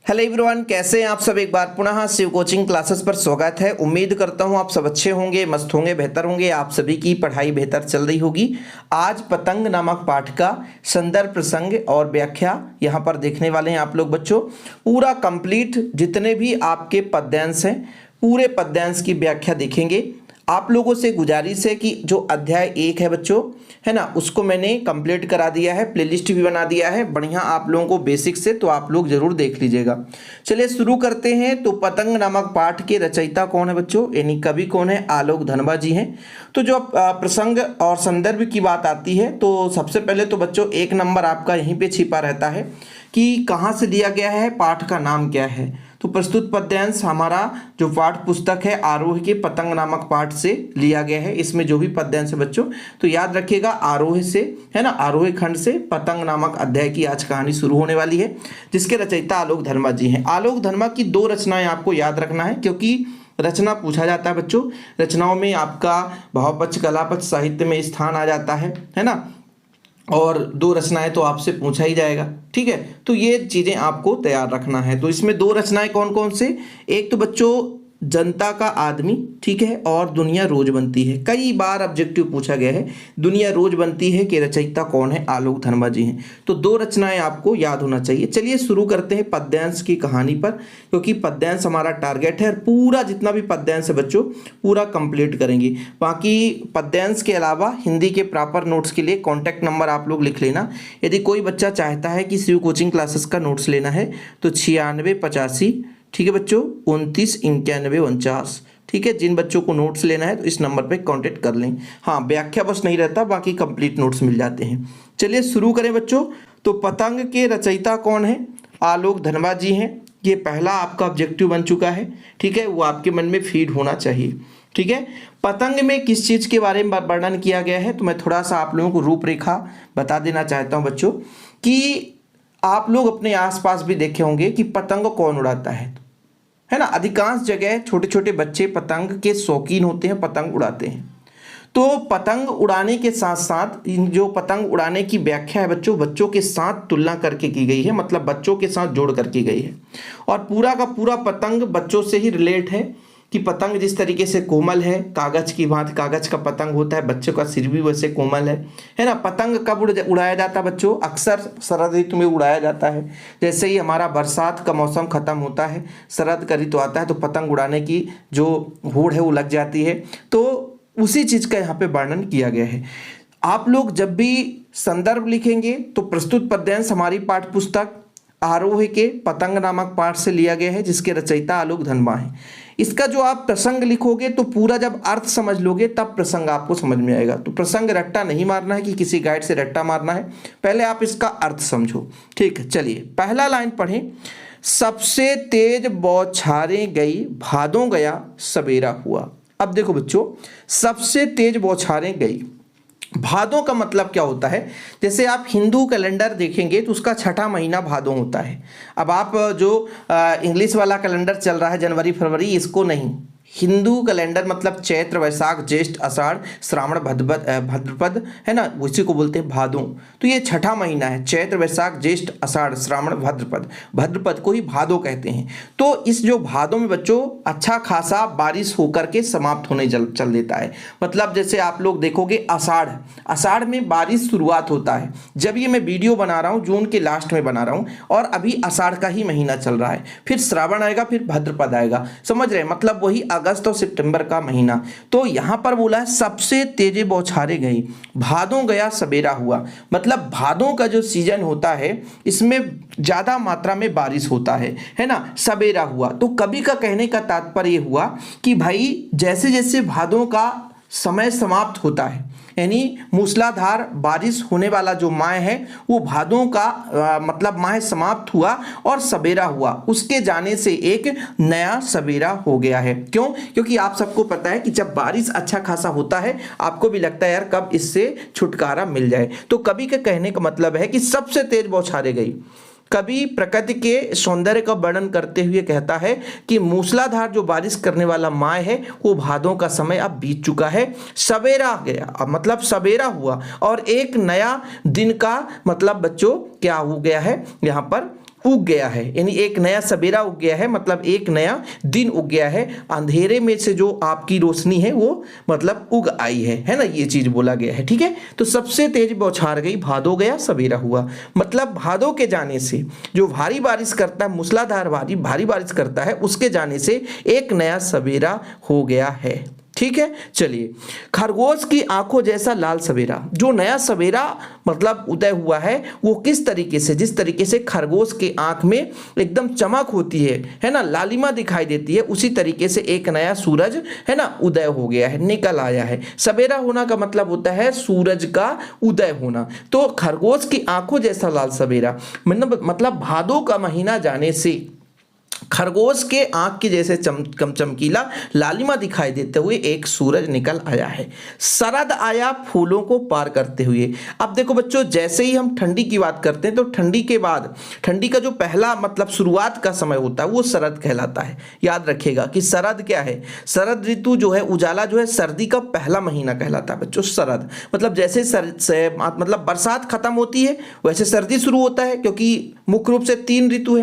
Hello everyone, कैसे हैं आप सब। एक बार पुनः शिव कोचिंग क्लासेस पर स्वागत है। उम्मीद करता हूं आप सब अच्छे होंगे, मस्त होंगे, बेहतर होंगे। आप सभी की पढ़ाई बेहतर चल रही होगी। आज पतंग नामक पाठ का संदर्भ, प्रसंग और व्याख्या यहां पर देखने वाले हैं आप लोग बच्चों। पूरा कंप्लीट जितने भी आपके पद्यांश हैं, पूरे पद्यांश की व्याख्या देखेंगे। आप लोगों से गुजारिश है कि जो अध्याय 1 है बच्चों, है ना, उसको मैंने कंप्लीट करा दिया है, प्लेलिस्ट भी बना दिया है बढ़िया आप लोगों को बेसिक से, तो आप लोग जरूर देख लीजिएगा। चलिए शुरू करते हैं। तो पतंग नामक पाठ के रचयिता कौन है बच्चों, यानी कवि कौन है? आलोक धनबा जी हैं। तो जो प्रसंग और संदर्भ की बात आती है, तो सबसे पहले तो बच्चों 1 नंबर आपका यहीं पे छिपा रहता है कि कहाँ से लिया गया है, पाठ का नाम क्या है। तो प्रस्तुत पद्यांश हमारा जो पाठ पुस्तक है आरोह के पतंग नामक पाठ से लिया गया है। इसमें जो भी पद्यांश है बच्चों, तो याद रखिएगा आरोह से, है ना, आरोह खंड से पतंग नामक अध्याय की आज कहानी शुरू होने वाली है, जिसके रचयिता आलोक धनबा जी हैं। आलोक धनबा की 2 रचनाएं आपको याद रखना है, क्योंकि रचना पूछा जाता है बच्चों। रचनाओं में आपका भावपक्ष, कलापक्ष, साहित्य में स्थान आ जाता है ना, और 2 रचनाएं तो आपसे पूछा ही जाएगा। ठीक है, तो ये चीजें आपको तैयार रखना है। तो इसमें 2 रचनाएं कौन कौन से? एक तो बच्चों जनता का आदमी, ठीक है, और दुनिया रोज बनती है। कई बार ऑब्जेक्टिव पूछा गया है, दुनिया रोज बनती है के रचयिता कौन है? आलोक धनबा जी हैं। तो 2 रचनाएं आपको याद होना चाहिए। चलिए शुरू करते हैं पद्यांश की कहानी पर, क्योंकि पद्यांश हमारा टारगेट है और पूरा जितना भी पद्यांश है बच्चों पूरा कंप्लीट करेंगे। बाकी पद्यांश के अलावा हिंदी के प्रॉपर नोट्स के लिए कॉन्टैक्ट नंबर आप लोग लिख लेना। यदि कोई बच्चा चाहता है कि शिव कोचिंग क्लासेस का नोट्स लेना है तो 9685, ठीक है बच्चों, 29 91 49। ठीक है, जिन बच्चों को नोट्स लेना है तो इस नंबर पे कांटेक्ट कर लें। हाँ, व्याख्या बस नहीं रहता, बाकी कंप्लीट नोट्स मिल जाते हैं। चलिए शुरू करें बच्चों। तो पतंग के रचयिता कौन है? आलोक धनबा जी हैं। ये पहला आपका ऑब्जेक्टिव बन चुका है, ठीक है, वो आपके मन में फीड होना चाहिए। ठीक है, पतंग में किस चीज़ के बारे में वर्णन किया गया है, तो मैं थोड़ा सा आप लोगों को रूपरेखा बता देना चाहता हूँ बच्चों, कि आप लोग अपने आसपास भी देखे होंगे कि पतंग कौन उड़ाता है ना। अधिकांश जगह छोटे छोटे बच्चे पतंग के शौकीन होते हैं, पतंग उड़ाते हैं। तो पतंग उड़ाने के साथ साथ इन जो पतंग उड़ाने की व्याख्या है बच्चों, बच्चों के साथ तुलना करके की गई है, मतलब बच्चों के साथ जोड़ कर की गई है। और पूरा का पूरा पतंग बच्चों से ही रिलेट है, कि पतंग जिस तरीके से कोमल है, कागज की भांति कागज का पतंग होता है, बच्चों का सिर भी वैसे कोमल है ना। पतंग कब उड़ाया जाता है बच्चों? अक्सर शरद ऋतु में उड़ाया जाता है। जैसे ही हमारा बरसात का मौसम खत्म होता है, शरद का ऋतु आता है, तो पतंग उड़ाने की जो होड़ है वो लग जाती है। तो उसी चीज का यहाँ पे वर्णन किया गया है। आप लोग जब भी संदर्भ लिखेंगे तो प्रस्तुत पद्यांश हमारी पाठ्य पुस्तक आरोह के पतंग नामक पाठ से लिया गया है, जिसके रचयिता आलोक धनबा है। इसका जो आप प्रसंग लिखोगे तो पूरा जब अर्थ समझ लोगे तब प्रसंग आपको समझ में आएगा। तो प्रसंग रट्टा नहीं मारना है कि किसी गाइड से रट्टा मारना है, पहले आप इसका अर्थ समझो। ठीक है, चलिए पहला लाइन पढ़ें। सबसे तेज बौछारें गई, भादों गया सवेरा हुआ। अब देखो बच्चों, सबसे तेज बौछारें गई, भादों का मतलब क्या होता है? जैसे आप हिंदू कैलेंडर देखेंगे तो उसका 6ठा महीना भादों होता है। अब आप जो इंग्लिश वाला कैलेंडर चल रहा है जनवरी फरवरी, इसको नहीं, हिंदू कैलेंडर मतलब चैत्र वैशाख ज्येष्ठ आषाढ़ श्रावण भाद्रपद, है ना, उसी को बोलते हैं भादों। तो ये 6ठा महीना है, चैत्र वैशाख ज्येष्ठ आषाढ़ श्रावण भाद्रपद, भाद्रपद को ही भादों कहते हैं। तो इस जो भादों में बच्चों अच्छा खासा बारिश होकर के समाप्त होने चल देता है। मतलब जैसे आप लोग देखोगे आषाढ़, आषाढ़ में बारिश शुरुआत होता है। जब ये मैं वीडियो बना रहा हूँ जून के लास्ट में बना रहा हूँ, और अभी आषाढ़ का ही महीना चल रहा है, फिर श्रावण आएगा, फिर भाद्रपद आएगा, समझ रहे हैं, मतलब वही अगस्त और सितंबर का महीना। तो यहां पर बोला है सबसे तेज बौछारें गई, भादों गया सवेरा हुआ। मतलब भादों का जो सीजन होता है इसमें ज्यादा मात्रा में बारिश होता है ना, सवेरा हुआ। तो कवि का कहने का तात्पर्य हुआ कि भाई जैसे जैसे भादों का समय समाप्त होता है, यानी मूसलाधार बारिश होने वाला जो माह है वो भादों का मतलब माह समाप्त हुआ और सवेरा हुआ, उसके जाने से एक नया सवेरा हो गया है। क्यों? क्योंकि आप सबको पता है कि जब बारिश अच्छा खासा होता है आपको भी लगता है यार कब इससे छुटकारा मिल जाए। तो कवि के कहने का मतलब है कि सबसे तेज बौछारें गई। कवि प्रकृति के सौंदर्य का वर्णन करते हुए कहता है कि मूसलाधार जो बारिश करने वाला माह है वो भादों का समय अब बीत चुका है, सवेरा गया, अब मतलब सवेरा हुआ और एक नया दिन का मतलब बच्चों क्या हो गया है, यहाँ पर उग गया है, यानी एक नया सवेरा उग गया है, मतलब एक नया दिन उग गया है, अंधेरे में से जो आपकी रोशनी है वो मतलब उग आई है ना, ये चीज बोला गया है। ठीक है, तो सबसे तेज बौछार गई, भादो गया सवेरा हुआ, मतलब भादो के जाने से जो भारी बारिश करता है, मूसलाधार भारी बारिश करता है, उसके जाने से एक नया सवेरा हो गया है। ठीक है, चलिए, खरगोश की आंखों जैसा लाल सवेरा, जो नया सवेरा मतलब उदय हुआ है वो किस तरीके से, जिस तरीके से खरगोश के आंख में एकदम चमक होती है ना, लालिमा दिखाई देती है, उसी तरीके से एक नया सूरज है ना उदय हो गया है, निकल आया है। सवेरा होना का मतलब होता है सूरज का उदय होना। तो खरगोश की आंखों जैसा लाल सवेरा मतलब भादो का महीना जाने से खरगोश के आंख के जैसे चमकीला लालिमा दिखाई देते हुए एक सूरज निकल आया है। शरद आया फूलों को पार करते हुए। अब देखो बच्चों, जैसे ही हम ठंडी की बात करते हैं तो ठंडी के बाद ठंडी का जो पहला मतलब शुरुआत का समय होता है वो शरद कहलाता है। याद रखिएगा कि शरद क्या है, शरद ऋतु जो है, उजाला जो है, सर्दी का पहला महीना कहलाता है बच्चों शरद। मतलब जैसे मतलब बरसात खत्म होती है वैसे सर्दी शुरू होता है, क्योंकि मुख्य रूप से 3 ऋतु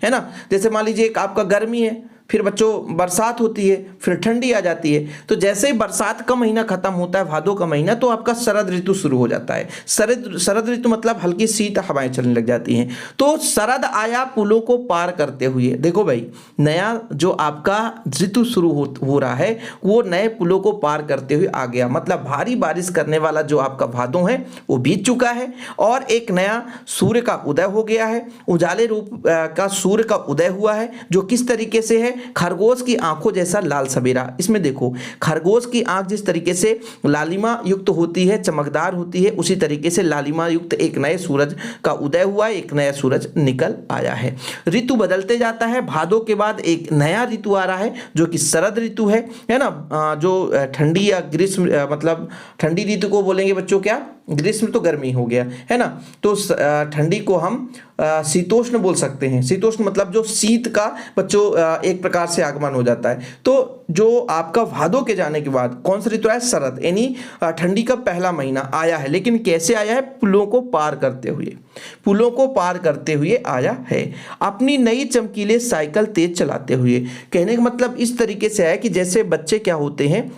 है ना। जैसे मान लीजिए एक आपका गर्मी है, फिर बच्चों बरसात होती है, फिर ठंडी आ जाती है। तो जैसे ही बरसात का महीना खत्म होता है, भादो का महीना, तो आपका शरद ऋतु शुरू हो जाता है। शरद ऋतु मतलब हल्की शीत हवाएं चलने लग जाती हैं। तो शरद आया पुलों को पार करते हुए। देखो भाई, नया जो आपका ऋतु शुरू हो रहा है वो नए पुलों को पार करते हुए आ गया। मतलब भारी बारिश करने वाला जो आपका भादो है वो बीत चुका है और एक नया सूर्य का उदय हो गया है। उजाले रूप का सूर्य का उदय हुआ है, जो किस तरीके से है, खरगोश की आंखों जैसा लाल सवेरा। इसमें देखो, खरगोश की आंख जिस तरीके से लालिमा युक्त होती है, चमकदार होती है, उसी तरीके से लालिमा युक्त एक नए सूरज का उदय हुआ है, एक नया सूरज निकल आया है। ऋतु बदलते जाता है, भादो के बाद एक नया ऋतु आ रहा है जो कि शरद ऋतु है ना। जो ठंडी या ग्रीष्म मतलब ठंडी ऋतु को बोलेंगे बच्चों क्या, ग्रीष्म तो गर्मी हो गया है ना। तो ठंडी को हम शीतोष्ण बोल सकते हैं। शीतोष्ण मतलब जो शीत का बच्चों एक प्रकार से आगमन हो जाता है। तो जो आपका भादो के जाने के बाद कौन सा ऋतु है, शरद, यानी ठंडी का पहला महीना आया है। लेकिन कैसे आया है, पुलों को पार करते हुए, पुलों को पार करते हुए आया है। अपनी नई चमकीले साइकिल तेज चलाते हुए। कहने का मतलब इस तरीके से है कि जैसे बच्चे क्या होते हैं,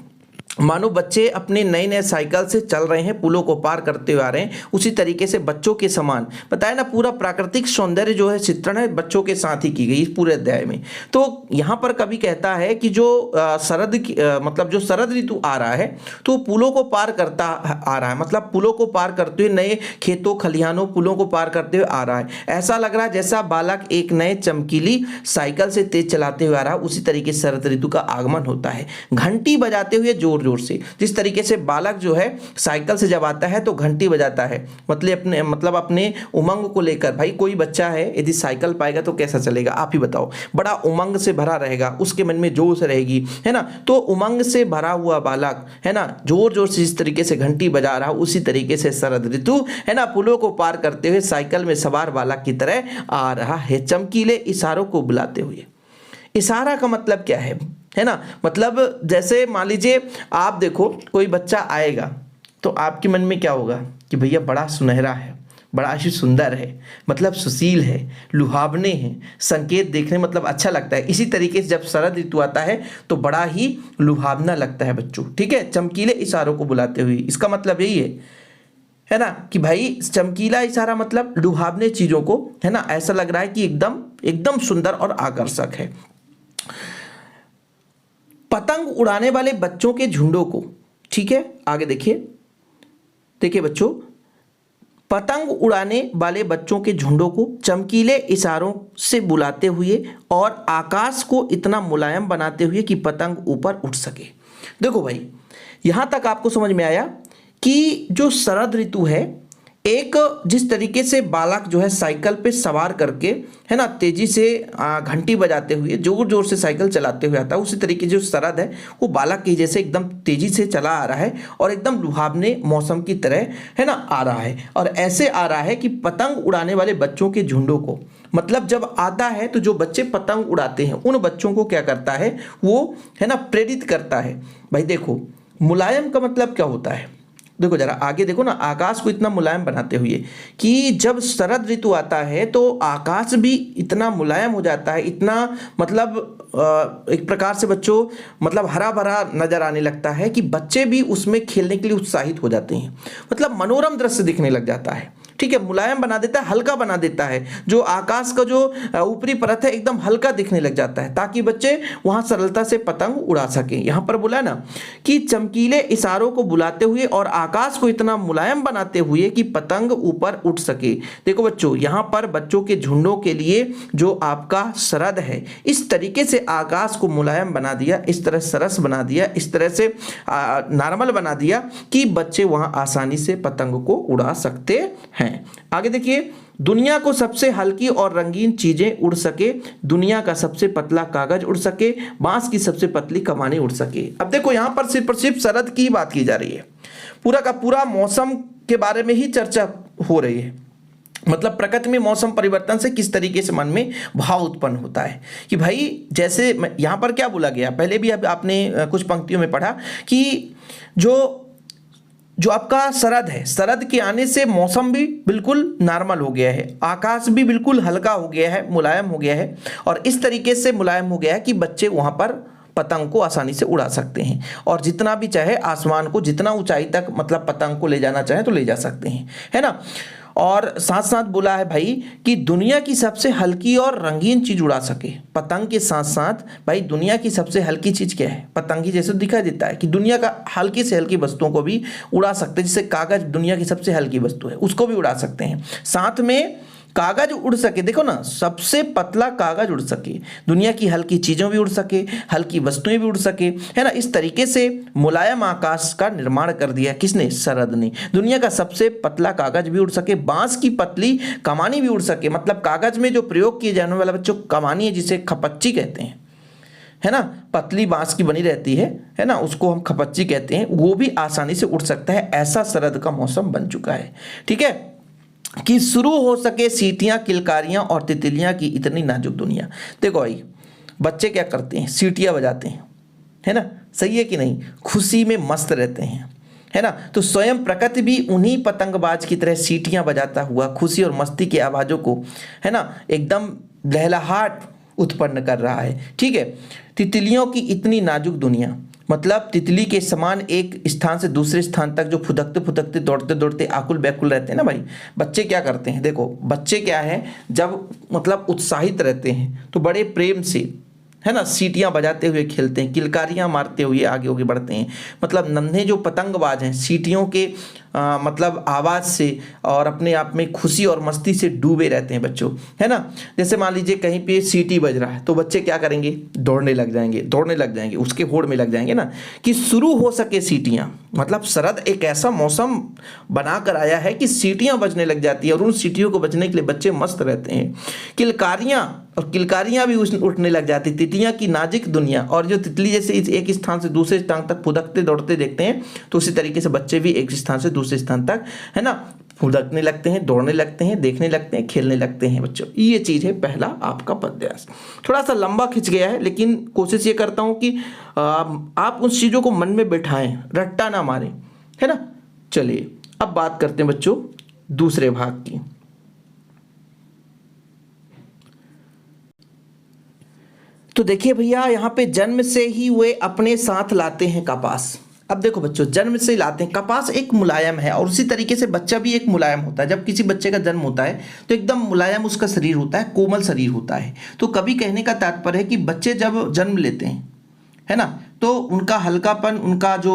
मानो बच्चे अपने नए नए साइकिल से चल रहे हैं, पुलों को पार करते हुए आ रहे हैं, उसी तरीके से बच्चों के समान बताया ना। पूरा प्राकृतिक सौंदर्य जो है चित्रण है बच्चों के साथ ही की गई इस पूरे अध्याय में। तो यहाँ पर कवि कहता है कि जो मतलब जो शरद ऋतु आ रहा है तो पुलों को पार करता आ रहा है, मतलब पुलों को पार करते हुए, नए खेतों खलिहानों पुलों को पार करते हुए आ रहा है। ऐसा लग रहा है जैसा बालक एक नए चमकीली साइकिल से तेज चलाते हुए आ रहा है, उसी तरीके से शरद ऋतु का आगमन होता है। घंटी बजाते हुए जोर जोर से, जिस तरीके से बालक जो है साइकिल से जब आता है तो घंटी बजाता है, मतलब अपने उमंग को लेकर। भाई कोई बच्चा है यदि साइकिल पाएगा तो कैसा चलेगा, आप ही बताओ, बड़ा उमंग से भरा रहेगा, उसके मन में जोश रहेगी, है ना। तो उमंग से भरा हुआ बालक है ना, जोर जोर से जिस तरीके से घंटी बजा रहा, उसी तरीके से शरद ऋतु है ना पुलों को पार करते हुए साइकिल में सवार बालक की तरह आ रहा है, चमकीले इशारों को बुलाते हुए। इशारा का मतलब क्या है ना, मतलब जैसे मान लीजिए आप देखो कोई बच्चा आएगा तो आपके मन में क्या होगा कि भैया बड़ा सुनहरा है, बड़ा ही सुंदर है, मतलब सुशील है, लुभावने हैं, संकेत देखने मतलब अच्छा लगता है। इसी तरीके से जब शरद ऋतु आता है तो बड़ा ही लुभावना लगता है बच्चों। ठीक है, चमकीले इशारों को बुलाते हुए, इसका मतलब यही है ना कि भाई चमकीला इशारा मतलब लुभावने चीजों को, है ना, ऐसा लग रहा है कि एकदम एकदम सुंदर और आकर्षक है। पतंग उड़ाने वाले बच्चों के झुंडों को, ठीक है, आगे देखिए बच्चों, पतंग उड़ाने वाले बच्चों के झुंडों को चमकीले इशारों से बुलाते हुए और आकाश को इतना मुलायम बनाते हुए कि पतंग ऊपर उठ सके। देखो भाई, यहां तक आपको समझ में आया कि जो शरद ऋतु है, एक जिस तरीके से बालक जो है साइकिल पे सवार करके, है ना, तेजी से घंटी बजाते हुए जोर जोर से साइकिल चलाते हुए आता है, उसी तरीके जो शरद है वो बालक की जैसे एकदम तेजी से चला आ रहा है और एकदम लुभावने मौसम की तरह, है ना, आ रहा है। और ऐसे आ रहा है कि पतंग उड़ाने वाले बच्चों के झुंडों को, मतलब जब आता है तो जो बच्चे पतंग उड़ाते हैं उन बच्चों को क्या करता है वो, है ना, प्रेरित करता है। भाई देखो, मुलायम का मतलब क्या होता है, देखो जरा आगे देखो ना, आकाश को इतना मुलायम बनाते हुए कि जब शरद ऋतु आता है तो आकाश भी इतना मुलायम हो जाता है, इतना मतलब एक प्रकार से बच्चों मतलब हरा भरा नजर आने लगता है कि बच्चे भी उसमें खेलने के लिए उत्साहित हो जाते हैं। मतलब मनोरम दृश्य दिखने लग जाता है। ठीक है, मुलायम बना देता है, हल्का बना देता है, जो आकाश का जो ऊपरी परत है एकदम हल्का दिखने लग जाता है ताकि बच्चे वहां सरलता से पतंग उड़ा सकें। यहां पर बोला ना कि चमकीले इशारों को बुलाते हुए और आकाश को इतना मुलायम बनाते हुए कि पतंग ऊपर उठ सके। देखो बच्चों, यहां पर बच्चों के झुंडों के लिए जो आपका शरद है इस तरीके से आकाश को मुलायम बना दिया, इस तरह सरस बना दिया, इस तरह से नॉर्मल बना दिया कि बच्चे वहां आसानी से पतंग को उड़ा सकते हैं। आगे देखिए, दुनिया को सबसे हल्की और रंगीन चीजें उड़ सके, दुनिया का सबसे पतला कागज उड़ सके, बांस की सबसे पतली कमाने उड़ सके। अब देखो यहां पर सिर्फ शरद की बात की जा रही है, पूरा का पूरा मौसम के बारे में ही चर्चा हो रही है। मतलब प्रकृति में मौसम परिवर्तन से किस तरीके से मन में भाव उत्पन्न होता है कि भाई जैसे यहां पर क्या बोला गया, पहले भी अब आपने कुछ पंक्तियों में पढ़ा कि जो आपका शरद है, शरद के आने से मौसम भी बिल्कुल नॉर्मल हो गया है, आकाश भी बिल्कुल हल्का हो गया है, मुलायम हो गया है और इस तरीके से मुलायम हो गया है कि बच्चे वहां पर पतंग को आसानी से उड़ा सकते हैं और जितना भी चाहे आसमान को जितना ऊंचाई तक मतलब पतंग को ले जाना चाहे तो ले जा सकते हैं, है ना। और साथ साथ बोला है भाई कि दुनिया की सबसे हल्की और रंगीन चीज उड़ा सके। पतंग के साथ साथ भाई दुनिया की सबसे हल्की चीज क्या है, पतंग ही जैसे दिखाई देता है कि दुनिया का हल्की से हल्की वस्तुओं को भी उड़ा सकते हैं। जैसे कागज दुनिया की सबसे हल्की वस्तु है, उसको भी उड़ा सकते हैं। साथ में कागज उड़ सके, देखो ना, सबसे पतला कागज उड़ सके, दुनिया की हल्की चीजों भी उड़ सके, हल्की वस्तुएं भी उड़ सके, है ना। इस तरीके से मुलायम आकाश का निर्माण कर दिया किसने, शरद ने। दुनिया का सबसे पतला कागज भी उड़ सके, बांस की पतली कमानी भी उड़ सके। मतलब कागज में जो प्रयोग किए जाने वाला बच्चों कमानी है, जिसे खपच्ची कहते हैं, है ना, पतली बांस की बनी रहती है ना, उसको हम खपच्ची कहते हैं, वो भी आसानी से उड़ सकता है। ऐसा शरद का मौसम बन चुका है। ठीक है, कि शुरू हो सके सीटियां, किलकारियां और तितलियां की इतनी नाजुक दुनिया। देखो भाई बच्चे क्या करते हैं, सीटियां बजाते हैं, है ना, सही है कि नहीं, खुशी में मस्त रहते हैं, है ना। तो स्वयं प्रकृति भी उन्हीं पतंगबाज की तरह सीटियां बजाता हुआ खुशी और मस्ती की आवाजों को, है ना, एकदम लहलहाट उत्पन्न कर रहा है। ठीक है, तितलियों की इतनी नाजुक दुनिया, मतलब तितली के समान एक स्थान से दूसरे स्थान तक जो फुदकते फुदकते दौड़ते दौड़ते आकुल व्याकुल रहते हैं ना भाई। बच्चे क्या करते हैं, देखो बच्चे क्या है, जब मतलब उत्साहित रहते हैं तो बड़े प्रेम से, है ना, सीटियां बजाते हुए खेलते हैं, किलकारियां मारते हुए आगे आगे बढ़ते हैं। मतलब नन्हे जो पतंगबाज हैं सीटियों के मतलब आवाज़ से और अपने आप में खुशी और मस्ती से डूबे रहते हैं बच्चों, है ना। जैसे मान लीजिए कहीं पे सीटी बज रहा है तो बच्चे क्या करेंगे, दौड़ने लग जाएंगे, उसके होड़ में लग जाएंगे ना, कि शुरू हो सके सीटियां। मतलब शरद एक ऐसा मौसम बना कर आया है कि सीटियां बजने लग जाती है और उन सीटियों को बजने के लिए बच्चे मस्त रहते हैं। किलकारियां भी उठने लग जाती, तितलियां की नाजुक दुनिया। और जो तितली जैसे एक स्थान से दूसरे स्थान तक फुदकते दौड़ते देखते हैं, तो उसी तरीके से बच्चे भी एक स्थान से दूसरे स्थान तक, है ना, फुदकने लगते हैं, दौड़ने लगते हैं, देखने लगते हैं, खेलने लगते हैं बच्चों। ये चीज़ है पहला आपका पद्यांश। थोड़ा सा लंबा खिंच गया है, लेकिन कोशिश ये करता हूँ कि आप उन चीज़ों को मन में बैठाएं, रट्टा ना मारें, है ना। चलिए अब बात करते हैं बच्चों दूसरे भाग की। तो देखिए भैया, यहाँ पे जन्म से ही वे अपने साथ लाते हैं कपास। अब देखो बच्चों, जन्म से लाते हैं कपास, एक मुलायम है और उसी तरीके से बच्चा भी एक मुलायम होता है। जब किसी बच्चे का जन्म होता है तो एकदम मुलायम उसका शरीर होता है, कोमल शरीर होता है। तो कभी कहने का तात्पर्य है कि बच्चे जब जन्म लेते हैं, है ना, तो उनका हल्कापन, उनका जो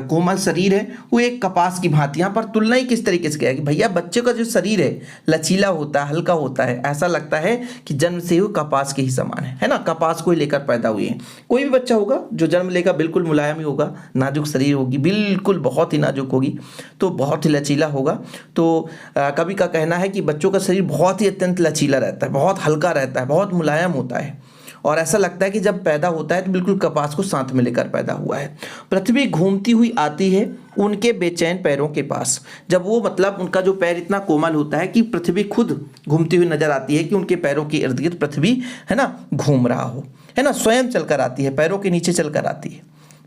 कोमल शरीर है वो एक कपास की भांति। यहाँ पर तुलना ही किस तरीके से किया है कि भैया बच्चे का जो शरीर है लचीला होता है, हल्का होता है, ऐसा लगता है कि जन्म से ही वो कपास के ही समान है ना, कपास को ही लेकर पैदा हुए हैं। कोई भी बच्चा होगा जो जन्म लेगा बिल्कुल मुलायम ही होगा, नाजुक शरीर होगी, बिल्कुल बहुत ही नाजुक होगी, तो बहुत ही लचीला होगा। तो कभी का कहना है कि बच्चों का शरीर बहुत ही अत्यंत लचीला रहता है, बहुत हल्का रहता है, बहुत मुलायम होता है और ऐसा लगता है कि जब पैदा होता है तो बिल्कुल कपास को साथ में लेकर पैदा हुआ है। पृथ्वी घूमती हुई आती है उनके बेचैन पैरों के पास। जब वो मतलब उनका जो पैर इतना कोमल होता है कि पृथ्वी खुद घूमती हुई नजर आती है, कि उनके पैरों के इर्द गिर्द पृथ्वी, है ना, घूम रहा हो, है ना, स्वयं चलकर आती है, पैरों के नीचे चलकर आती है।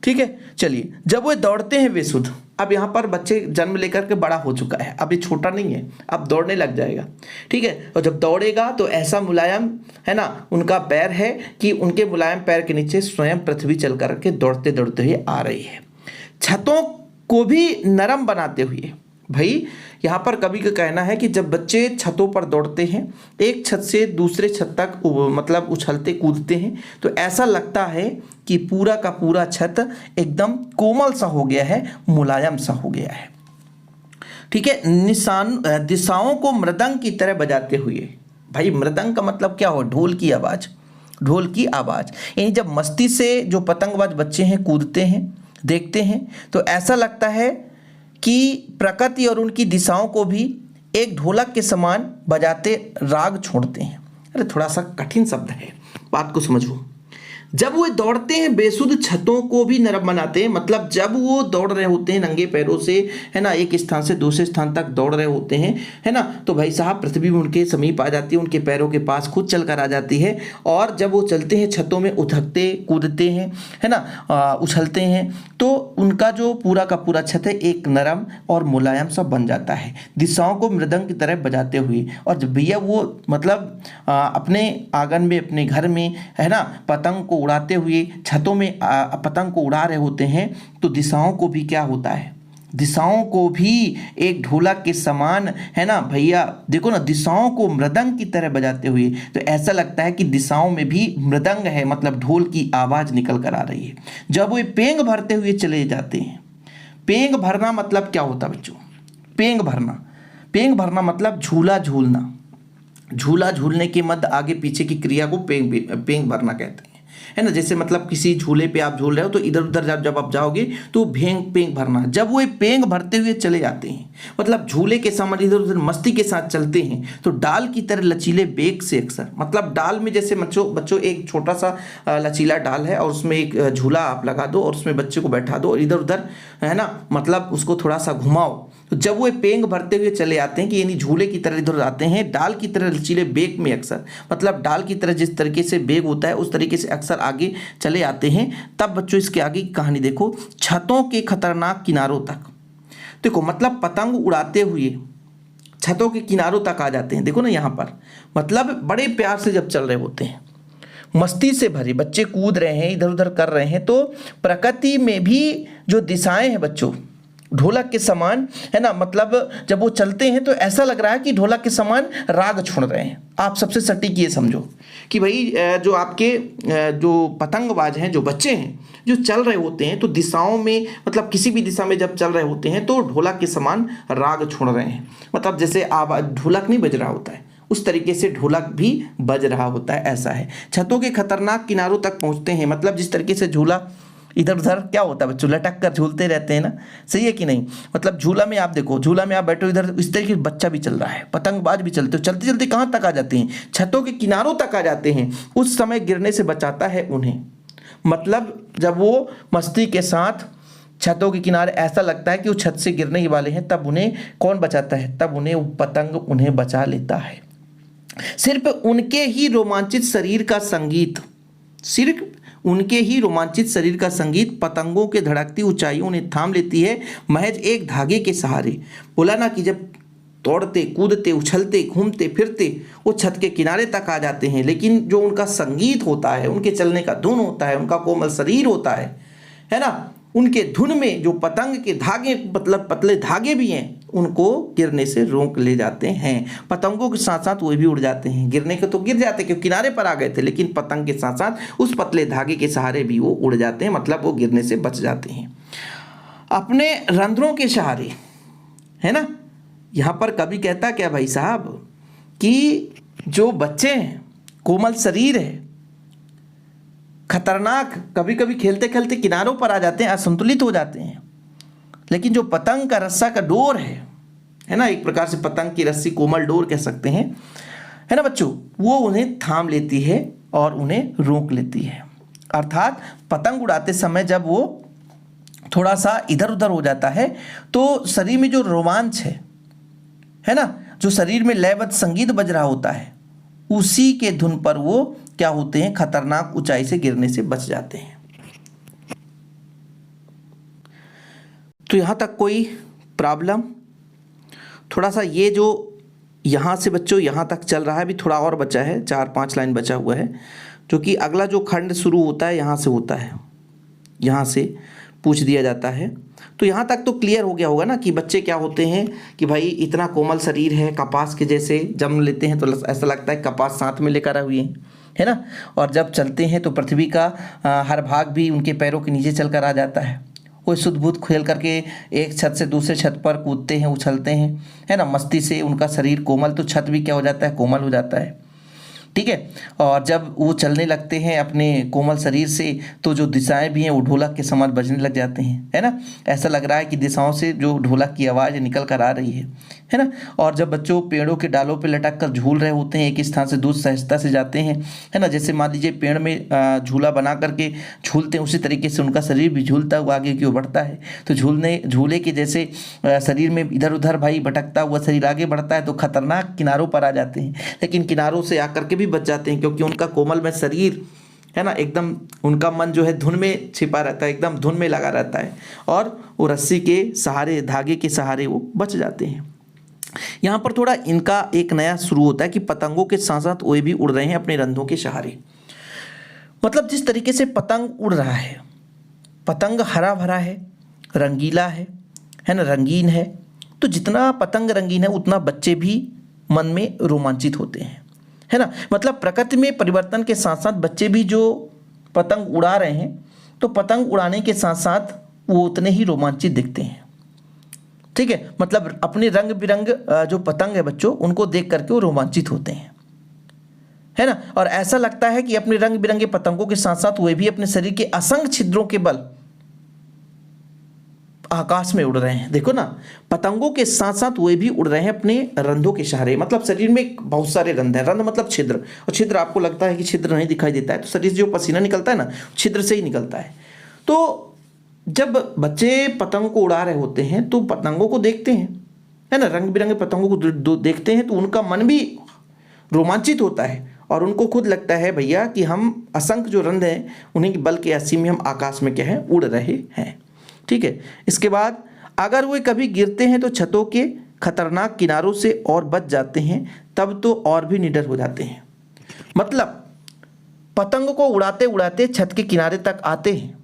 ठीक है। चलिए, जब वो दौड़ते हैं बेसुध, अब यहाँ पर बच्चे जन्म लेकर के बड़ा हो चुका है, अब ये छोटा नहीं है, अब दौड़ने लग जाएगा, ठीक है। और जब दौड़ेगा तो ऐसा मुलायम है ना उनका पैर है कि उनके मुलायम पैर के नीचे स्वयं पृथ्वी चल कर के दौड़ते दौड़ते हुए आ रही है, छतों को भी नरम बनाते हुए। भाई यहाँ पर कवि का कहना है कि जब बच्चे छतों पर दौड़ते हैं, एक छत से दूसरे छत तक मतलब उछलते कूदते हैं, तो ऐसा लगता है कि पूरा का पूरा छत एकदम कोमल सा हो गया है, मुलायम सा हो गया है, ठीक है। दिशाओं को मृदंग की तरह बजाते हुए। भाई मृदंग का मतलब क्या हो, ढोल की आवाज़, ढोल की आवाज़। यानी जब मस्ती से जो पतंगबाज बच्चे हैं कूदते हैं, देखते हैं, तो ऐसा लगता है कि प्रकृति और उनकी दिशाओं को भी एक ढोलक के समान बजाते राग छोड़ते हैं। अरे थोड़ा सा कठिन शब्द है, बात को समझो। जब वो दौड़ते हैं बेसुध छतों को भी नरम बनाते हैं, मतलब जब वो दौड़ रहे होते हैं नंगे पैरों से, है ना, एक स्थान से दूसरे स्थान तक दौड़ रहे होते हैं, है ना, तो भाई साहब पृथ्वी में उनके समीप आ जाती है, उनके पैरों के पास खुद चल कर आ जाती है। और जब वो चलते हैं छतों में, उथकते कूदते हैं, है ना, उछलते हैं, तो उनका जो पूरा का पूरा छत है एक नरम और मुलायम सा बन जाता है, दिशाओं को मृदंग की तरह बजाते हुए। और जब भैया वो मतलब अपने आंगन में, अपने घर में, है ना, पतंग को उड़ाते हुए छतों में पतंग को उड़ा रहे होते हैं, तो दिशाओं को भी क्या होता है, दिशाओं को भी एक ढोलक के समान, है ना भैया, देखो ना, दिशाओं को मृदंग की तरह बजाते हुए, तो ऐसा लगता है कि दिशाओं में भी मृदंग है, मतलब ढोल की आवाज निकल कर आ रही है। जब वो पेंग भरते हुए चले जाते हैं, पेंग भरना मतलब क्या होता है बच्चों, पेंग भरना, पेंग भरना मतलब झूला झूलना, झूला झूलने के मध्य आगे पीछे की क्रिया को पेंग भरना कहते हैं, है ना। जैसे मतलब किसी झूले पे आप झूल रहे हो तो इधर उधर जब आप जाओगे तो पेंग भरना। जब वो पेंग भरते हुए चले जाते हैं, मतलब झूले के समान इधर उधर मस्ती के साथ चलते हैं, तो डाल की तरह लचीले बेग से अक्सर, मतलब डाल में जैसे बच्चों एक छोटा सा लचीला डाल है और उसमें एक झूला आप लगा दो और उसमें बच्चे को बैठा दो और इधर उधर, है ना, मतलब उसको थोड़ा सा घुमाओ, तो जब वो पेंग भरते हुए चले आते हैं कि यानी झूले की तरह इधर आते हैं, डाल की तरह लचीले बेग में अक्सर, मतलब डाल की तरह जिस तरीके से बेग होता है उस तरीके से अक्सर आगे चले आते हैं। तब बच्चों इसके आगे की कहानी देखो, छतों के खतरनाक किनारों तक। देखो मतलब पतंग उड़ाते हुए छतों के किनारों तक आ जाते हैं, देखो ना यहाँ पर, मतलब बड़े प्यार से जब चल रहे होते हैं, मस्ती से भरे बच्चे कूद रहे हैं, इधर उधर कर रहे हैं, तो प्रकृति में भी जो दिशाएं हैं बच्चों ढोलक के समान, है ना, मतलब जब वो चलते हैं तो ऐसा लग रहा है कि ढोलक के समान राग छोड़ रहे हैं। आप सबसे सटीक ये समझो कि भाई जो आपके जो पतंगबाज हैं, जो बच्चे हैं, जो चल रहे होते हैं तो दिशाओं में, मतलब किसी भी दिशा में जब चल रहे होते हैं तो ढोलक के समान राग छोड़ रहे हैं, मतलब जैसे आवाज ढोलक नहीं बज रहा होता है उस तरीके से ढोलक भी बज रहा होता है, ऐसा है। छतों के खतरनाक किनारों तक पहुंचते हैं, मतलब जिस तरीके से झूला इधर उधर क्या होता है बच्चों, लटक कर झूलते रहते हैं ना, सही है कि नहीं। मतलब झूला में आप देखो, झूला में आप बैठो इधर, इस तरीके से बच्चा भी चल रहा है, पतंगबाज भी चलते हो, चलते चलते कहाँ तक आ जाते हैं, छतों के किनारों तक आ जाते हैं। उस समय गिरने से बचाता है उन्हें, मतलब जब वो मस्ती के साथ छतों के किनारे ऐसा लगता है कि वो छत से गिरने ही वाले हैं, तब उन्हें कौन बचाता है, तब उन्हें पतंग उन्हें बचा लेता है। सिर्फ उनके ही रोमांचित शरीर का संगीत, सिर्फ उनके ही रोमांचित शरीर का संगीत पतंगों के धड़कती ऊंचाइयों ने थाम लेती है, महज एक धागे के सहारे। बोला ना कि जब दौड़ते कूदते उछलते घूमते फिरते वो छत के किनारे तक आ जाते हैं, लेकिन जो उनका संगीत होता है, उनके चलने का धुन होता है, उनका कोमल शरीर होता है ना, उनके धुन में जो पतंग के धागे, मतलब पतले धागे भी हैं, उनको गिरने से रोक ले जाते हैं। पतंगों के साथ साथ वो भी उड़ जाते हैं, गिरने के तो गिर जाते क्योंकि किनारे पर आ गए थे, लेकिन पतंग के साथ साथ उस पतले धागे के सहारे भी वो उड़ जाते हैं, मतलब वो गिरने से बच जाते हैं अपने रंध्रों के सहारे, है ना। यहाँ पर कवि कहता क्या भाई साहब कि जो बच्चे हैं, कोमल शरीर है, खतरनाक, कभी कभी खेलते खेलते किनारों पर आ जाते हैं, असंतुलित हो जाते हैं, लेकिन जो पतंग का रस्सा का डोर है ना, एक प्रकार से पतंग की रस्सी कोमल डोर कह सकते हैं, है ना बच्चों, वो उन्हें थाम लेती है और उन्हें रोक लेती है। अर्थात पतंग उड़ाते समय जब वो थोड़ा सा इधर उधर हो जाता है तो शरीर में जो रोमांच है ना, जो शरीर में लयबद्ध संगीत बज रहा होता है, उसी के धुन पर वो क्या होते हैं, खतरनाक ऊंचाई से गिरने से बच जाते हैं। तो यहाँ तक कोई प्रॉब्लम? थोड़ा सा ये जो यहाँ से बच्चों यहाँ तक चल रहा है, अभी थोड़ा और बचा है, 4-5 लाइन बचा हुआ है, जो कि अगला जो खंड शुरू होता है यहाँ से होता है, यहाँ से पूछ दिया जाता है। तो यहाँ तक तो क्लियर हो गया होगा ना कि बच्चे क्या होते हैं कि भाई इतना कोमल शरीर है, कपास के जैसे जन्म लेते हैं तो ऐसा लगता है कपास साथ में लेकर आए हुए हैं, है ना। और जब चलते हैं तो पृथ्वी का हर भाग भी उनके पैरों के नीचे चल कर आ जाता है। वो शुद्ध बुद्ध खेल करके एक छत से दूसरे छत पर कूदते हैं, उछलते हैं, है ना। मस्ती से उनका शरीर कोमल, तो छत भी क्या हो जाता है, कोमल हो जाता है, ठीक है। और जब वो चलने लगते हैं अपने कोमल शरीर से तो जो दिशाएं भी हैं वो ढोलक के समान बजने लग जाते हैं, है ना। ऐसा लग रहा है कि दिशाओं से जो ढोलक की आवाज़ निकल कर आ रही है ना। और जब बच्चों पेड़ों के डालों पर लटक कर झूल रहे होते हैं, एक स्थान से दूसरी सहजता से जाते हैं, है ना। जैसे मान लीजिए पेड़ में झूला बना करके झूलते हैं, उसी तरीके से उनका शरीर भी झूलता हुआ आगे की ओर बढ़ता है। तो झूले के जैसे शरीर में इधर उधर भाई भटकता हुआ शरीर आगे बढ़ता है तो खतरनाक किनारों पर आ जाते हैं, लेकिन किनारों से आकर के भी बच जाते हैं, क्योंकि उनका कोमल में शरीर है ना, एकदम उनका मन जो है धुन में छिपा रहता है, एकदम धुन में लगा रहता है, और वो रस्सी के सहारे, धागे के सहारे वो बच जाते हैं। यहाँ पर थोड़ा इनका एक नया शुरू होता है कि पतंगों के साथ साथ वे भी उड़ रहे हैं अपने रंध्रों के सहारे। मतलब जिस तरीके से पतंग उड़ रहा है, पतंग हरा भरा है, रंगीला है ना, रंगीन है। तो जितना पतंग रंगीन है उतना बच्चे भी मन में रोमांचित होते हैं, है ना। मतलब प्रकृति में परिवर्तन के साथ साथ बच्चे भी जो पतंग उड़ा रहे हैं तो पतंग उड़ाने के साथ साथ वो उतने ही रोमांचित दिखते हैं, ठीक है। मतलब अपने रंग बिरंग जो पतंग है बच्चों, उनको देख करके वो रोमांचित होते हैं, है ना। और ऐसा लगता है कि अपने रंग बिरंगे पतंगों के साथ साथ वे भी अपने शरीर के असंख्य छिद्रों के बल आकाश में उड़ रहे हैं। देखो ना, पतंगों के साथ साथ वे भी उड़ रहे हैं अपने रंध्रों के सहारे। मतलब शरीर में बहुत सारे रंध्र हैं, रंध्र मतलब छिद्र, और छिद्र आपको लगता है कि छिद्र नहीं दिखाई देता है, तो शरीर से जो पसीना निकलता है ना, छिद्र से ही निकलता है। तो जब बच्चे पतंग को उड़ा रहे होते हैं तो पतंगों को देखते हैं, है ना, रंग बिरंगे पतंगों को देखते हैं तो उनका मन भी रोमांचित होता है, और उनको खुद लगता है भैया कि हम असंख्य जो रंध्र हैं उन्हीं के बल के असीम में हम आकाश में क्या है, उड़ रहे हैं, ठीक है। इसके बाद अगर वे कभी गिरते हैं तो छतों के खतरनाक किनारों से और बच जाते हैं, तब तो और भी निडर हो जाते हैं। मतलब पतंग को उड़ाते उड़ाते छत के किनारे तक आते हैं,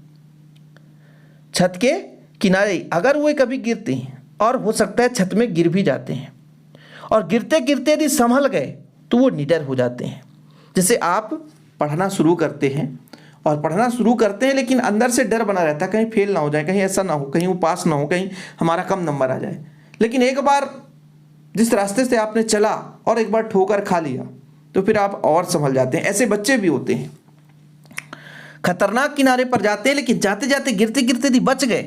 छत के किनारे अगर वे कभी गिरते हैं, और हो सकता है छत में गिर भी जाते हैं, और गिरते गिरते यदि संभल गए तो वो निडर हो जाते हैं। जैसे आप पढ़ना शुरू करते हैं और पढ़ना शुरू करते हैं, लेकिन अंदर से डर बना रहता है कहीं फेल ना हो जाए, कहीं ऐसा ना हो, कहीं वो पास ना हो, कहीं हमारा कम नंबर आ जाए। लेकिन एक बार जिस रास्ते से आपने चला और एक बार ठोकर खा लिया तो फिर आप और संभल जाते हैं। ऐसे बच्चे भी होते हैं, खतरनाक किनारे पर जाते हैं लेकिन जाते जाते गिरते गिरते भी बच गए,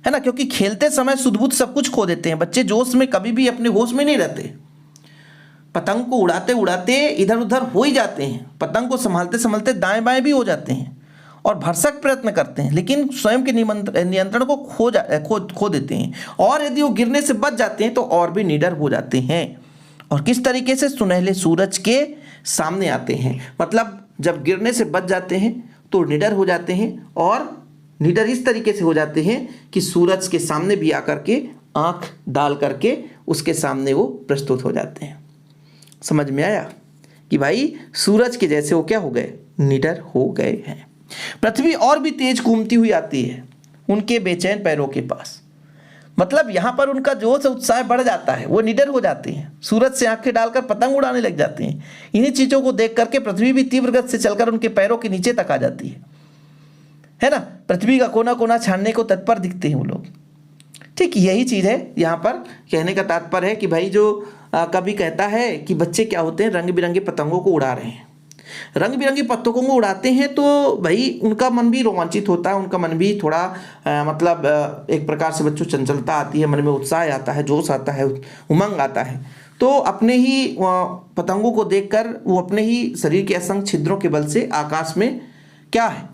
है ना। क्योंकि खेलते समय सुध बुद्ध सब कुछ खो देते हैं बच्चे, जोश में कभी भी अपने होश में नहीं रहते। पतंग को उड़ाते उड़ाते इधर उधर हो ही जाते हैं, पतंग को संभालते संभालते दाएं बाएं भी हो जाते हैं और भरसक प्रयत्न करते हैं, लेकिन स्वयं के नियंत्रण को खो देते हैं। और यदि वो गिरने से बच जाते हैं तो और भी निडर हो जाते हैं। और किस तरीके से सुनहले सूरज के सामने आते हैं। मतलब जब गिरने से बच जाते हैं तो निडर हो जाते हैं, और निडर इस तरीके से हो जाते हैं कि सूरज के सामने भी आकर के आंख डाल करके उसके सामने वो प्रस्तुत हो जाते हैं। समझ में आया कि भाई सूरज के जैसे वो क्या हो गए, निडर हो गए हैं। पृथ्वी और भी तेज घूमती हुई आती है उनके बेचैन पैरों के पास। मतलब यहाँ पर उनका जोश उत्साह बढ़ जाता है, वो निडर हो जाते हैं, सूरज से आंखें डालकर पतंग उड़ाने लग जाते हैं। इन्हीं चीज़ों को देख करके पृथ्वी भी तीव्र गति से चलकर उनके पैरों के नीचे तक आ जाती है ना। पृथ्वी का कोना कोना छानने को तत्पर दिखते हैं वो लोग। ठीक यही चीज़ है यहाँ पर कहने का तात्पर्य है कि भाई जो कभी कहता है कि बच्चे क्या होते हैं, रंग बिरंगे पतंगों को उड़ा रहे हैं, रंग बिरंगे पतंगों को उड़ाते हैं तो भाई उनका मन भी रोमांचित होता है, उनका मन भी थोड़ा मतलब एक प्रकार से बच्चों चंचलता आती है, मन में उत्साह आता है, जोश आता है, उमंग आता है। तो अपने ही पतंगों को देखकर वो अपने ही शरीर के असंख्य छिद्रों के बल से आकाश में क्या है,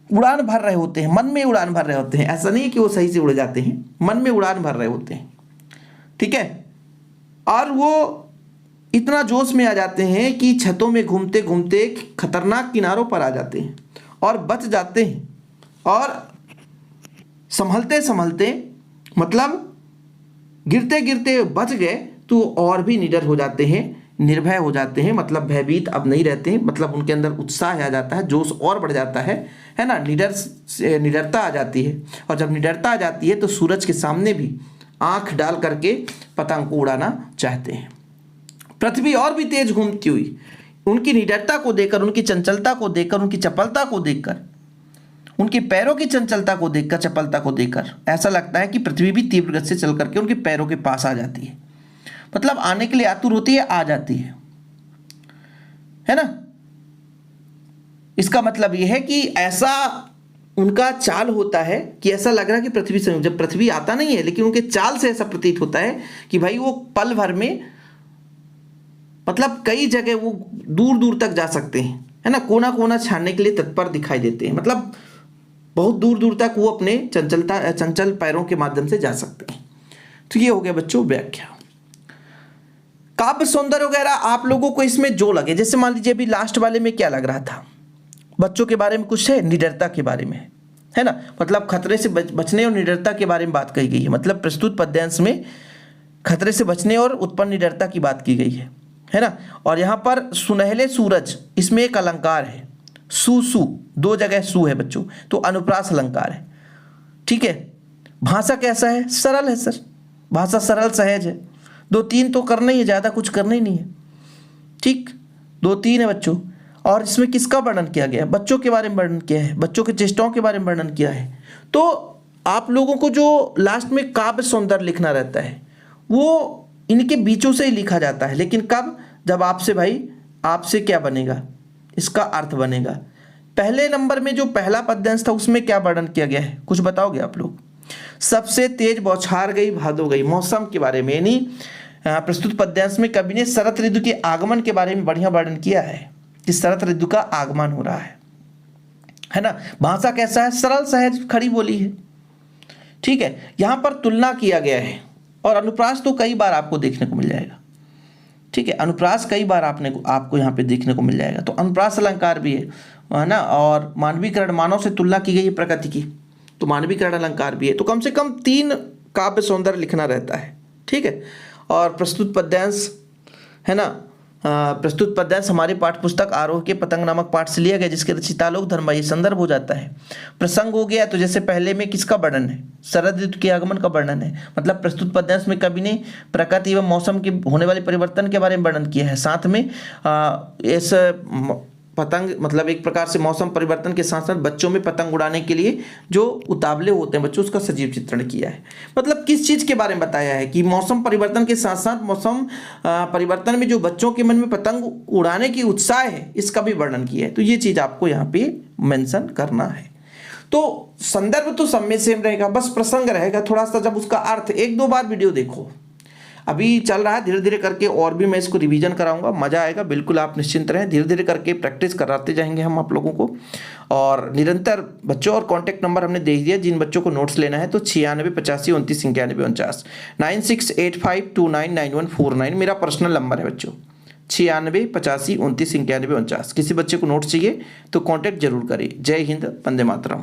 उड़ान भर रहे होते हैं, मन में उड़ान भर रहे होते हैं। ऐसा नहीं कि वो सही से उड़ जाते हैं, मन में उड़ान भर रहे होते हैं, ठीक है। और वो इतना जोश में आ जाते हैं कि छतों में घूमते घूमते खतरनाक किनारों पर आ जाते हैं और बच जाते हैं, और संभलते संभलते मतलब गिरते गिरते बच गए तो और भी निडर हो जाते हैं, निर्भय हो जाते हैं, मतलब भयभीत अब नहीं रहते हैं, मतलब उनके अंदर उत्साह आ जाता है, जोश और बढ़ जाता है ना, निडरता आ जाती है। और जब निडरता आ जाती है तो सूरज के सामने भी आंख डाल करके पतंग को उड़ाना चाहते हैं। पृथ्वी और भी तेज घूमती हुई उनकी निडरता को देखकर, उनकी चंचलता को देखकर, उनकी चपलता को देखकर, उनके पैरों की चंचलता को देखकर, चपलता को देखकर ऐसा लगता है कि पृथ्वी भी तीव्र गति से चल करके उनके पैरों के पास आ जाती है, मतलब आने के लिए आतुर होती है, आ जाती है ना। इसका मतलब यह है कि ऐसा उनका चाल होता है कि ऐसा लग रहा है कि पृथ्वी से, जब पृथ्वी आता नहीं है लेकिन उनके चाल से ऐसा प्रतीत होता है कि भाई वो पल भर में मतलब कई जगह वो दूर दूर तक जा सकते हैं, है ना, कोना कोना छानने के लिए तत्पर दिखाई देते हैं, मतलब बहुत दूर दूर तक वो अपने चंचल पैरों के माध्यम से जा सकते हैं। तो ये हो गया बच्चों व्याख्या। काव्य सौंदर्य वगैरह आप लोगों को इसमें जो लगे, जैसे मान लीजिए अभी लास्ट वाले में क्या लग रहा था, बच्चों के बारे में कुछ है, निडरता के बारे में, है ना, मतलब खतरे से बचने और निडरता के बारे में बात कही गई है, मतलब प्रस्तुत पद्यांश में खतरे से बचने और उत्पन्न निडरता की बात की गई है ना। और यहाँ पर सुनहले सूरज, इसमें एक अलंकार है, सु, दो जगह सु है बच्चों, तो अनुप्रास अलंकार है, ठीक है। भाषा कैसा है, सरल है सर, भाषा सरल सहज है, 2-3 तो करना ही है, ज़्यादा कुछ करना ही नहीं है, ठीक, 2-3 है बच्चों। और इसमें किसका वर्णन किया गया है, बच्चों के बारे में वर्णन किया है, बच्चों के चेष्टाओं के बारे में वर्णन किया है। तो आप लोगों को जो लास्ट में काव्य सौंदर्य लिखना रहता है वो इनके बीचों से ही लिखा जाता है, लेकिन कब, जब आपसे भाई, आपसे क्या बनेगा, इसका अर्थ बनेगा। पहले नंबर में जो पहला पद्यांश था उसमें क्या वर्णन किया गया है, कुछ बताओगे आप लोग। सबसे तेज बौछार गई भादो गई, मौसम के बारे में, यानी प्रस्तुत पद्यांश में कवि ने शरद ऋतु के आगमन के बारे में बढ़िया वर्णन किया है कि शरद ऋतु का आगमन हो रहा है ना। भाषा कैसा है, सरल सहज खड़ी बोली है, ठीक है। यहाँ पर तुलना किया गया है और अनुप्रास तो कई बार आपको देखने को मिल जाएगा, ठीक है, अनुप्रास कई बार आपको यहाँ पे देखने को मिल जाएगा। तो अनुप्रास अलंकार भी है ना, और मानवीकरण, मानव से तुलना की गई है प्रकृति की, तो मानवीकरण अलंकार भी है। तो कम से कम 3 काव्य सौंदर्य लिखना रहता है, ठीक है। और प्रस्तुत पद्यांश है ना, प्रस्तुत पद्यांश हमारे पाठ्य पुस्तक आरोह के पतंग नामक पाठ से लिया गया, जिसके रचिता लोग धर्मवाही संदर्भ हो जाता है। प्रसंग हो गया, तो जैसे पहले में किसका वर्णन है, शरद ऋतु के आगमन का वर्णन है, मतलब प्रस्तुत पद्यांश में कवि ने प्रकृति एवं मौसम के होने वाले परिवर्तन के बारे में वर्णन किया है। साथ में इस पतंग, मतलब एक प्रकार से मौसम परिवर्तन के साथ साथ बच्चों में पतंग उड़ाने के लिए जो उतावले होते हैं बच्चों, उसका सजीव चित्रण किया है। मतलब किस चीज़ के बारे में बताया है कि मौसम परिवर्तन के साथ साथ मौसम परिवर्तन में जो बच्चों के मन में पतंग उड़ाने की उत्साह है, इसका भी वर्णन किया है। तो ये चीज़ आपको यहाँ पे मेंशन करना है। तो संदर्भ तो सब में सेम रहेगा, बस प्रसंग रहेगा थोड़ा सा, जब उसका अर्थ 1-2 बार वीडियो देखो, अभी चल रहा है, धीरे धीरे करके और भी मैं इसको रिवीजन कराऊंगा, मज़ा आएगा, बिल्कुल आप निश्चिंत रहें, धीरे धीरे करके प्रैक्टिस कराते जाएंगे हम आप लोगों को। और निरंतर बच्चों, और कॉन्टैक्ट नंबर हमने दे दिया, जिन बच्चों को नोट्स लेना है तो 96 85 29 91 49, 9685299149 मेरा पर्सनल नंबर है बच्चों, 96 85 29 91 49। किसी बच्चे को नोट्स चाहिए तो कॉन्टैक्ट जरूर करिए। जय हिंद, वंदे मातरम।